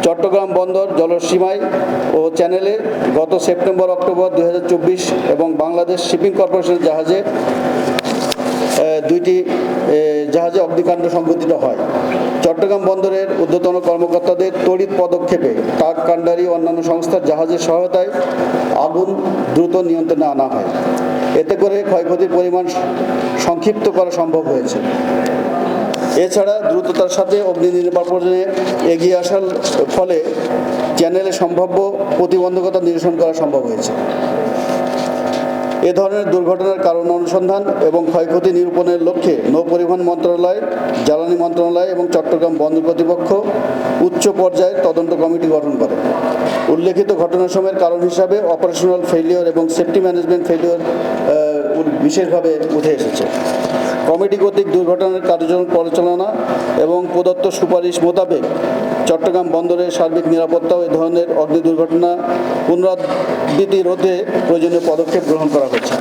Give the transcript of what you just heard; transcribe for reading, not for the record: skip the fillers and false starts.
চট্টগ্রাম বন্দর জলসীমায় ও চ্যানেলে গত সেপ্টেম্বর-অক্টোবর 2024 এবং বাংলাদেশ শিপিং কর্পোরেশনের দুইটি জাহাজে অগ্নিকাণ্ড সংঘটিত হয়। চট্টগ্রাম বন্দরের ঊর্ধ্বতন কর্মকর্তাদের তড়িৎ পদক্ষেপে ট্রাক কান্ডারি ও অন্যান্য সংস্থার জাহাজের সহায়তায় আগুন দ্রুত নিয়ন্ত্রণে আনা হয়। এতে করে ক্ষয়ক্ষতির পরিমাণ সংক্ষিপ্ত করা সম্ভব হয়েছে। এছাড়া দ্রুততার সাথে অগ্নি নির্বাপনে এগিয়ে আসার ফলে চ্যানেলে সম্ভাব্য প্রতিবন্ধকতা নিরসন করা সম্ভব হয়েছে। এ ধরনের দুর্ঘটনার কারণ অনুসন্ধান এবং ক্ষয়ক্ষতি নিরূপণের লক্ষ্যে নৌ পরিবহন মন্ত্রণালয়, জ্বালানি মন্ত্রণালয় এবং চট্টগ্রাম বন্দর কর্তৃপক্ষ উচ্চ পর্যায়ের তদন্ত কমিটি গঠন করে। উল্লেখিত ঘটনাসমূহের কারণ হিসাবে অপারেশনাল ফেইলিওর এবং সেফটি ম্যানেজমেন্ট ফেইলিওর বিশেষভাবে উঠে এসেছে। কমিটি কর্তৃক দুর্ঘটনার কার্যক্রম পরিচালনা এবং প্রদত্ত সুপারিশ মোতাবেক চট্টগ্রাম বন্দরের সার্বিক নিরাপত্তা ও এ ধরনের অগ্নি দুর্ঘটনা পুনরাবৃত্তি রোধে প্রয়োজনীয় পদক্ষেপ গ্রহণ করা হচ্ছে।